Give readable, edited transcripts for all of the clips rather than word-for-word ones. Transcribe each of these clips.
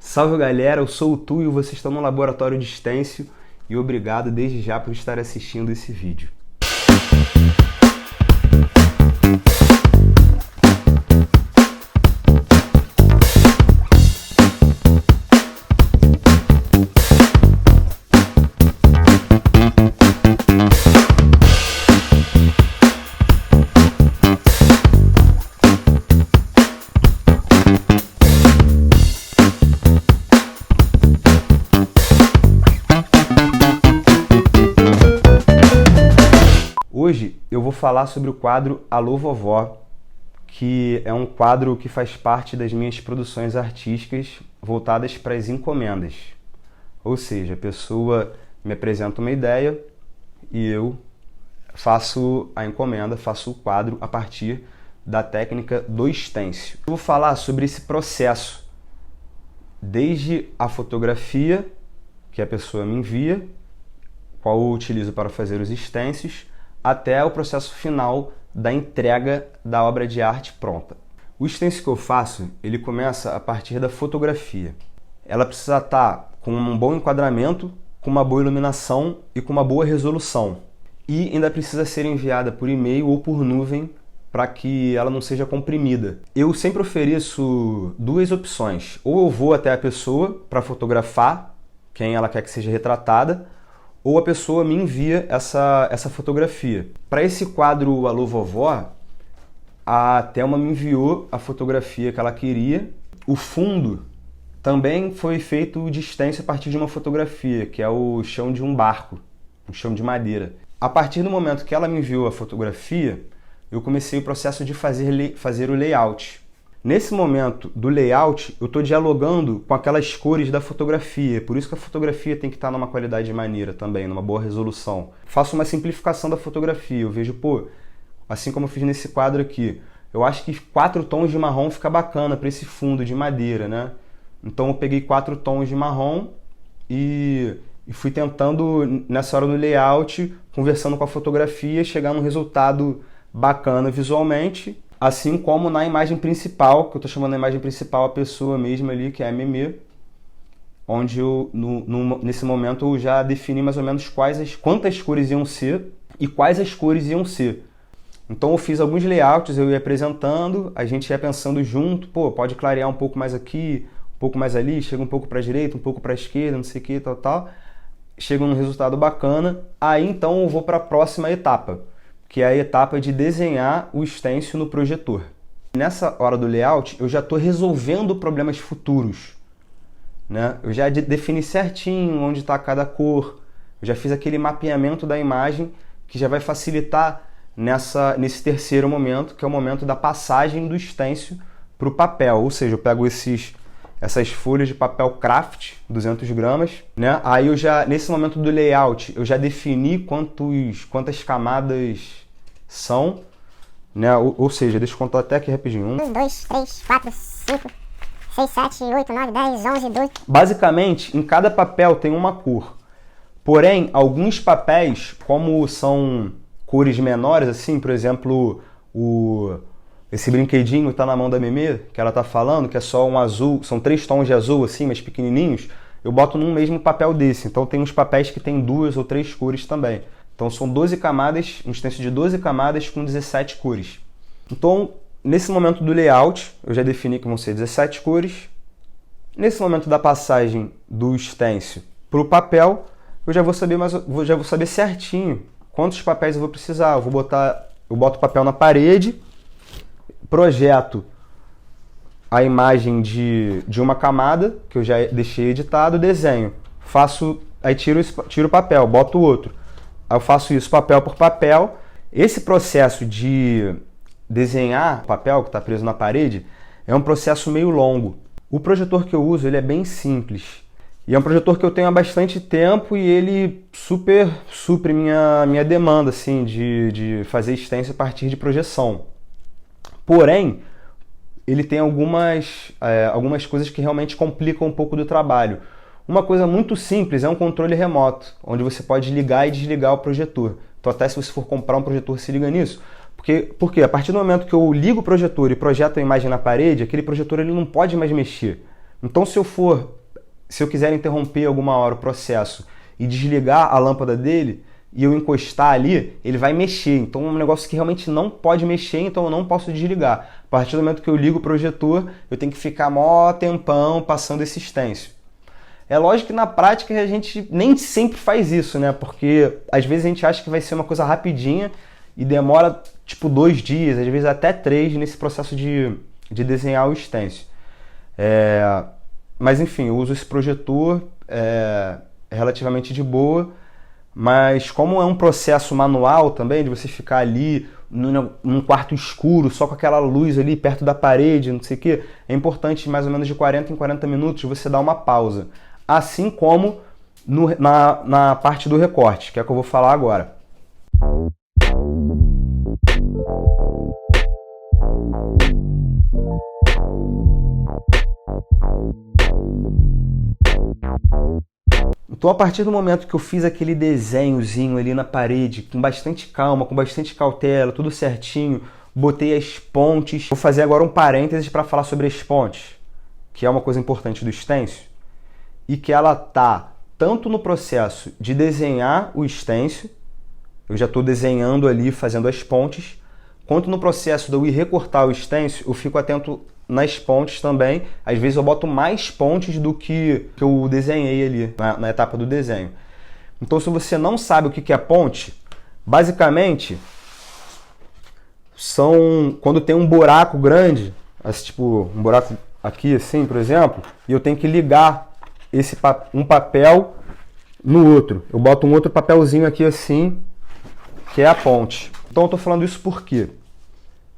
Salve galera, eu sou o Tu e vocês estão no Laboratório de Stencil e obrigado desde já por estar assistindo esse vídeo. Hoje eu vou falar sobre o quadro Alô Vovó, que é um quadro que faz parte das minhas produções artísticas voltadas para as encomendas. Ou seja, a pessoa me apresenta uma ideia e eu faço a encomenda, faço o quadro a partir da técnica do stencil. Eu vou falar sobre esse processo, desde a fotografia que a pessoa me envia, qual eu utilizo para fazer os stencils, até o processo final da entrega da obra de arte pronta. O stencil que eu faço, ele começa a partir da fotografia. Ela precisa estar com um bom enquadramento, com uma boa iluminação e com uma boa resolução. E ainda precisa ser enviada por e-mail ou por nuvem para que ela não seja comprimida. Eu sempre ofereço duas opções. Ou eu vou até a pessoa para fotografar quem ela quer que seja retratada, ou a pessoa me envia essa fotografia. Para esse quadro Alô Vovó, a Thelma me enviou a fotografia que ela queria. O fundo também foi feito de stencil a partir de uma fotografia, que é o chão de um barco, um chão de madeira. A partir do momento que ela me enviou a fotografia, eu comecei o processo de fazer o layout. Nesse momento do layout, eu estou dialogando com aquelas cores da fotografia, por isso que a fotografia tem que estar numa qualidade maneira também, numa boa resolução. Faço uma simplificação da fotografia, eu vejo, assim como eu fiz nesse quadro aqui, eu acho que 4 tons de marrom fica bacana para esse fundo de madeira, né? Então eu peguei 4 tons de marrom e fui tentando, nessa hora do layout, conversando com a fotografia, chegar num resultado bacana visualmente. Assim como na imagem principal, que eu estou chamando de imagem principal a pessoa mesma ali, que é a Meme, onde eu, nesse momento eu já defini mais ou menos quantas cores iam ser e quais as cores iam ser. Então eu fiz alguns layouts, eu ia apresentando, a gente ia pensando junto, pode clarear um pouco mais aqui, um pouco mais ali, chega um pouco para a direita, um pouco para a esquerda, não sei o que, tal. Chega num resultado bacana, aí então eu vou para a próxima etapa, que é a etapa de desenhar o stencil no projetor. Nessa hora do layout, eu já estou resolvendo problemas futuros, né? Eu já defini certinho onde está cada cor, eu já fiz aquele mapeamento da imagem que já vai facilitar nesse terceiro momento, que é o momento da passagem do stencil para o papel. Ou seja, eu pego essas folhas de papel craft, 200 gramas, né? Aí nesse momento do layout, eu já defini quantas camadas são, né? Ou seja, deixa eu contar até aqui rapidinho. 1, 2, 3, 4, 5, 6, 7, 8, 9, 10, 11, 12. Basicamente, em cada papel tem uma cor. Porém, alguns papéis, como são cores menores, assim, por exemplo, esse brinquedinho está na mão da Meme, que ela está falando, que é só um azul, são 3 tons de azul, assim, mas pequenininhos, eu boto num mesmo papel desse. Então tem uns papéis que tem 2 ou 3 cores também. Então são 12 camadas, um stencil de 12 camadas com 17 cores. Então, nesse momento do layout, eu já defini que vão ser 17 cores. Nesse momento da passagem do stencil para o papel, eu já vou saber certinho quantos papéis eu vou precisar. Eu boto o papel na parede, projeto a imagem de uma camada, que eu já deixei editado, desenho. Aí tiro o papel, boto o outro. Eu faço isso papel por papel. Esse processo de desenhar o papel que está preso na parede é um processo meio longo. O projetor que eu uso ele é bem simples. E é um projetor que eu tenho há bastante tempo e ele super supre minha demanda assim, de fazer stencil a partir de projeção. Porém, ele tem algumas coisas que realmente complicam um pouco do trabalho. Uma coisa muito simples é um controle remoto, onde você pode ligar e desligar o projetor. Então até se você for comprar um projetor, se liga nisso. Porque a partir do momento que eu ligo o projetor e projeto a imagem na parede, aquele projetor ele não pode mais mexer. Então se eu quiser interromper alguma hora o processo e desligar a lâmpada dele e eu encostar ali, ele vai mexer. Então é um negócio que realmente não pode mexer, então eu não posso desligar. A partir do momento que eu ligo o projetor, eu tenho que ficar mó tempão passando esse stencil. É lógico que na prática a gente nem sempre faz isso, né? Porque às vezes a gente acha que vai ser uma coisa rapidinha e demora tipo 2 dias, às vezes até 3 nesse processo de desenhar o stencil. Mas enfim, eu uso esse projetor, é relativamente de boa, mas como é um processo manual também, de você ficar ali num quarto escuro, só com aquela luz ali perto da parede, não sei o que, é importante mais ou menos de 40 em 40 minutos você dar uma pausa. Assim como na parte do recorte, que é o que eu vou falar agora. Então, a partir do momento que eu fiz aquele desenhozinho ali na parede, com bastante calma, com bastante cautela, tudo certinho, botei as pontes. Vou fazer agora um parênteses para falar sobre as pontes, que é uma coisa importante do stencil, e que ela tá tanto no processo de desenhar o stencil, eu já estou desenhando ali, fazendo as pontes, quanto no processo de eu ir recortar o stencil, eu fico atento nas pontes também. Às vezes eu boto mais pontes do que eu desenhei ali na etapa do desenho. Então, se você não sabe o que é ponte, basicamente são quando tem um buraco grande, assim, tipo um buraco aqui assim, por exemplo, e eu tenho que ligar um papel no outro. Eu boto um outro papelzinho aqui assim, que é a ponte. Então eu estou falando isso por quê?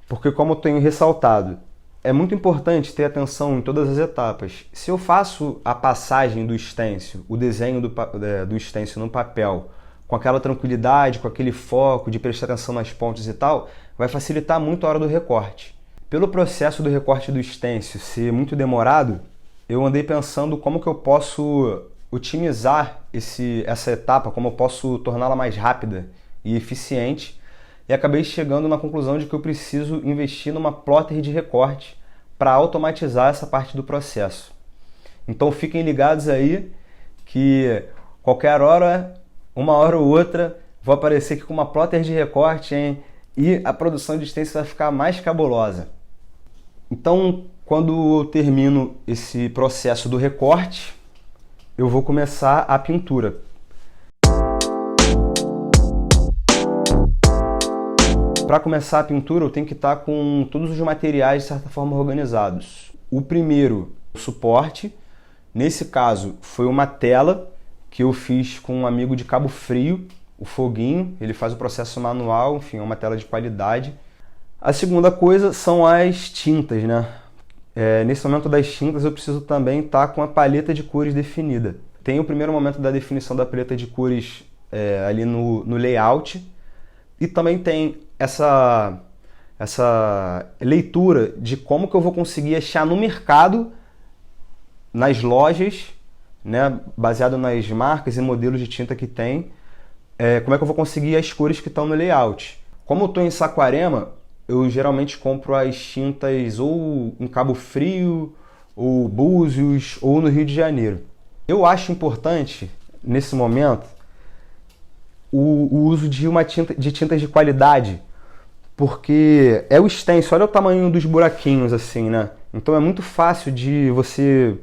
Porque, como eu tenho ressaltado, é muito importante ter atenção em todas as etapas. Se eu faço a passagem do stencil, o desenho do stencil no papel, com aquela tranquilidade, com aquele foco de prestar atenção nas pontes e tal, vai facilitar muito a hora do recorte. Pelo processo do recorte do stencil ser muito demorado, eu andei pensando como que eu posso otimizar essa etapa, como eu posso torná-la mais rápida e eficiente, e acabei chegando na conclusão de que eu preciso investir numa plotter de recorte para automatizar essa parte do processo. Então fiquem ligados aí que qualquer hora, uma hora ou outra, vou aparecer aqui com uma plotter de recorte, hein? E a produção de stencil vai ficar mais cabulosa. Então, quando eu termino esse processo do recorte, eu vou começar a pintura. Para começar a pintura, eu tenho que estar com todos os materiais, de certa forma, organizados. O primeiro, o suporte. Nesse caso, foi uma tela que eu fiz com um amigo de Cabo Frio, o Foguinho. Ele faz o processo manual, enfim, é uma tela de qualidade. A segunda coisa são as tintas, né? Nesse momento das tintas, eu preciso também estar com a paleta de cores definida. Tem o primeiro momento da definição da paleta de cores ali no layout. E também tem essa leitura de como que eu vou conseguir achar no mercado, nas lojas, né, baseado nas marcas e modelos de tinta que tem, como é que eu vou conseguir as cores que estão no layout. Como eu estou em Saquarema, eu geralmente compro as tintas ou em Cabo Frio, ou Búzios, ou no Rio de Janeiro. Eu acho importante, nesse momento, o uso de tintas de qualidade, porque é o stencil, olha o tamanho dos buraquinhos assim, né? Então é muito fácil de você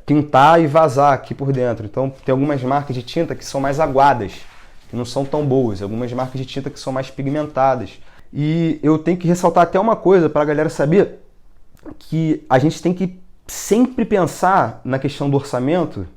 pintar e vazar aqui por dentro. Então tem algumas marcas de tinta que são mais aguadas, que não são tão boas, algumas marcas de tinta que são mais pigmentadas. E eu tenho que ressaltar até uma coisa para a galera saber, que a gente tem que sempre pensar na questão do orçamento,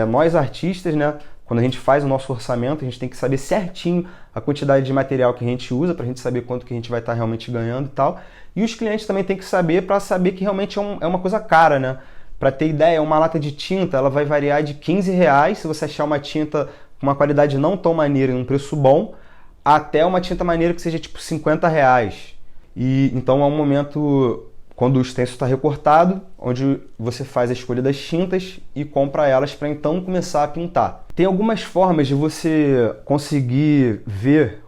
nós artistas, né? Quando a gente faz o nosso orçamento, a gente tem que saber certinho a quantidade de material que a gente usa, para a gente saber quanto que a gente vai estar realmente ganhando e tal. E os clientes também têm que saber, para saber que realmente é uma coisa cara, né? Para ter ideia, uma lata de tinta ela vai variar de R$15, se você achar uma tinta com uma qualidade não tão maneira e um preço bom, até uma tinta maneira que seja tipo R$50. E então é um momento, quando o stencil está recortado, onde você faz a escolha das tintas e compra elas para então começar a pintar. Tem algumas formas de você conseguir ver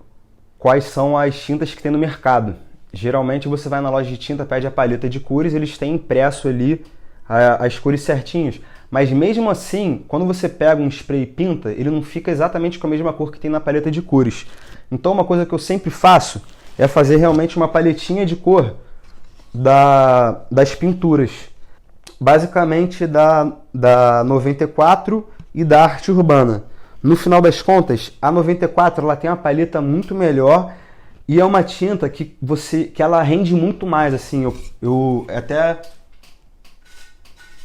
quais são as tintas que tem no mercado. Geralmente você vai na loja de tinta, pede a paleta de cores, eles têm impresso ali as cores certinhas. Mas mesmo assim, quando você pega um spray e pinta, ele não fica exatamente com a mesma cor que tem na paleta de cores. Então uma coisa que eu sempre faço é fazer realmente uma paletinha de cor das pinturas. Basicamente da 94 e da Arte Urbana. No final das contas, a 94 ela tem uma paleta muito melhor e é uma tinta que ela rende muito mais, assim. Eu até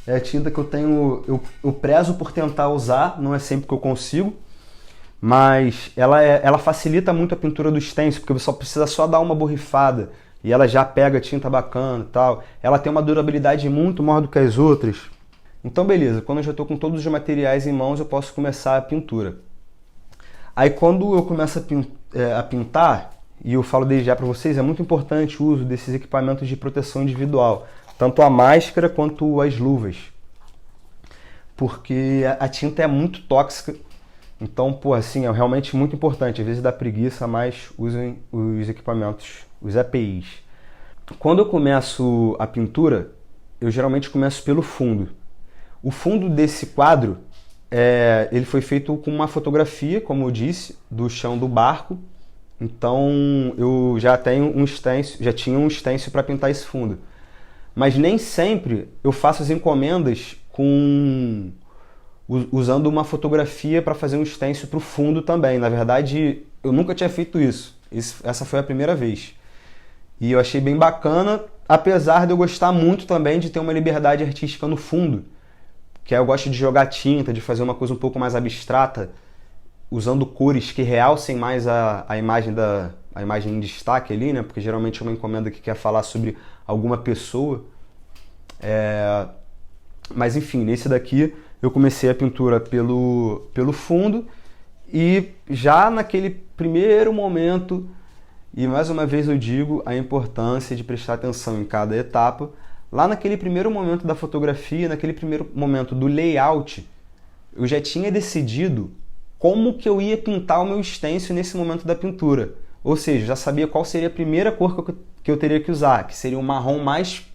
é a tinta que eu prezo por tentar usar, não é sempre que eu consigo, mas ela facilita muito a pintura do stencil, porque você só precisa dar uma borrifada e ela já pega tinta bacana e tal. Ela tem uma durabilidade muito maior do que as outras. Então beleza, quando eu já estou com todos os materiais em mãos, eu posso começar a pintura. Aí quando eu começo a pintar, e eu falo desde já para vocês, é muito importante o uso desses equipamentos de proteção individual, tanto a máscara quanto as luvas, porque a tinta é muito tóxica. Então, pô, assim, é realmente muito importante. Às vezes dá preguiça, mas usem os equipamentos, os EPIs. Quando eu começo a pintura, eu geralmente começo pelo fundo. O fundo desse quadro, ele foi feito com uma fotografia, como eu disse, do chão do barco. Então eu já tenho já tinha um stencil para pintar esse fundo. Mas nem sempre eu faço as encomendas usando uma fotografia para fazer um stencil para o fundo também. Na verdade, eu nunca tinha feito isso. Essa foi a primeira vez. E eu achei bem bacana, apesar de eu gostar muito também de ter uma liberdade artística no fundo. Que eu gosto de jogar tinta, de fazer uma coisa um pouco mais abstrata, usando cores que realcem mais a imagem em destaque ali, né? Porque geralmente é uma encomenda que quer falar sobre alguma pessoa. Mas enfim, nesse daqui eu comecei a pintura pelo fundo e já naquele primeiro momento, e mais uma vez eu digo a importância de prestar atenção em cada etapa, lá naquele primeiro momento da fotografia, naquele primeiro momento do layout, eu já tinha decidido como que eu ia pintar o meu stencil nesse momento da pintura. Ou seja, já sabia qual seria a primeira cor que eu teria que usar, que seria o marrom mais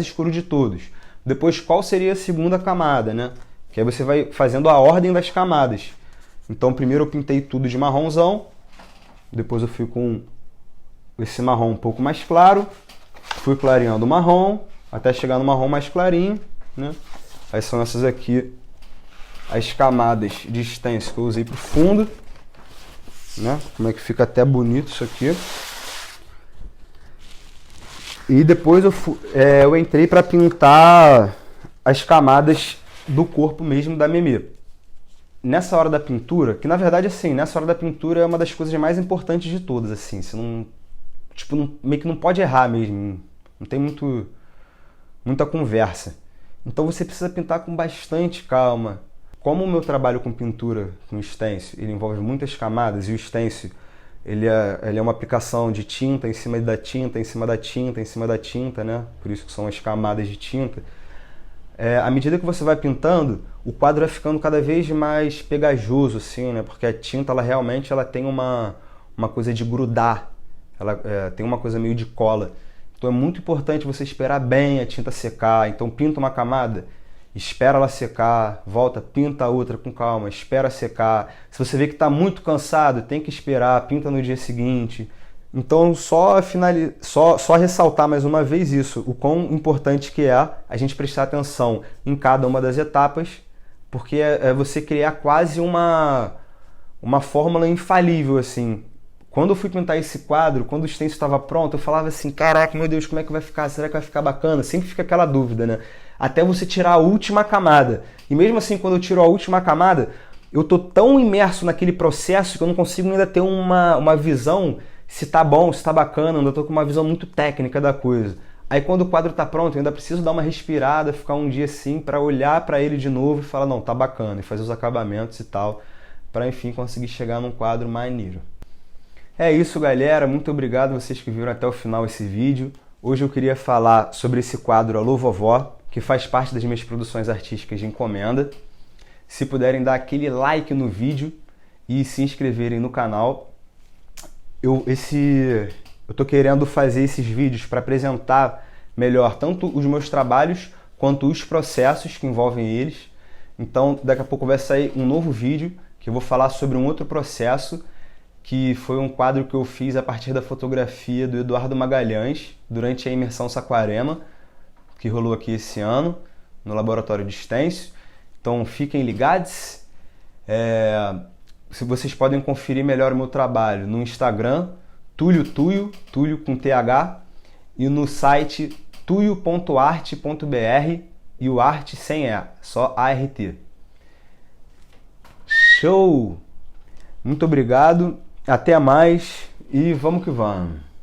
escuro de todos. Depois, qual seria a segunda camada, né? Que aí você vai fazendo a ordem das camadas. Então, primeiro eu pintei tudo de marronzão, depois eu fui com esse marrom um pouco mais claro, fui clareando o marrom, até chegar no marrom mais clarinho, né? Aí são essas aqui as camadas de stencil que eu usei para o fundo, né? Como é que fica até bonito isso aqui. E depois eu entrei para pintar as camadas do corpo mesmo da Memê. Nessa hora da pintura, que na verdade assim, nessa hora da pintura é uma das coisas mais importantes de todas, assim, você não, meio que não pode errar mesmo, não tem muita conversa. Então você precisa pintar com bastante calma. Como o meu trabalho com pintura, com stencil, ele envolve muitas camadas, e o stencil ele é uma aplicação de tinta em cima da tinta, em cima da tinta, em cima da tinta, né? Por isso que são as camadas de tinta. À medida que você vai pintando, o quadro vai ficando cada vez mais pegajoso, assim, né? Porque a tinta, ela realmente tem uma coisa de grudar, ela tem uma coisa meio de cola. Então é muito importante você esperar bem a tinta secar. Então pinta uma camada, espera ela secar, volta, pinta a outra com calma, espera secar. Se você vê que está muito cansado, tem que esperar, pinta no dia seguinte. Então só ressaltar mais uma vez isso, o quão importante que é a gente prestar atenção em cada uma das etapas, porque é você criar quase uma fórmula infalível, assim. Quando eu fui pintar esse quadro, quando o stencil estava pronto, eu falava assim, caraca, meu Deus, como é que vai ficar? Será que vai ficar bacana? Sempre fica aquela dúvida, né? Até você tirar a última camada. E mesmo assim, quando eu tiro a última camada, eu tô tão imerso naquele processo que eu não consigo ainda ter uma visão se tá bom, se tá bacana, eu ainda tô com uma visão muito técnica da coisa. Aí quando o quadro tá pronto, eu ainda preciso dar uma respirada, ficar um dia assim, para olhar para ele de novo e falar, não, tá bacana, e fazer os acabamentos e tal, para enfim conseguir chegar num quadro maneiro. É isso, galera, muito obrigado a vocês que viram até o final esse vídeo. Hoje eu queria falar sobre esse quadro Alô Vovó, que faz parte das minhas produções artísticas de encomenda. Se puderem dar aquele like no vídeo e se inscreverem no canal. Eu tô querendo fazer esses vídeos para apresentar melhor tanto os meus trabalhos quanto os processos que envolvem eles. Então, daqui a pouco vai sair um novo vídeo que eu vou falar sobre um outro processo, que foi um quadro que eu fiz a partir da fotografia do Eduardo Magalhães durante a imersão Saquarema, que rolou aqui esse ano no Laboratório de Stêncio. Então fiquem ligados. Se vocês podem conferir melhor o meu trabalho no Instagram, Tuio com TH, e no site tuio.arte.br, e o arte sem E, só ART. Show! Muito obrigado, até mais e vamos que vamos!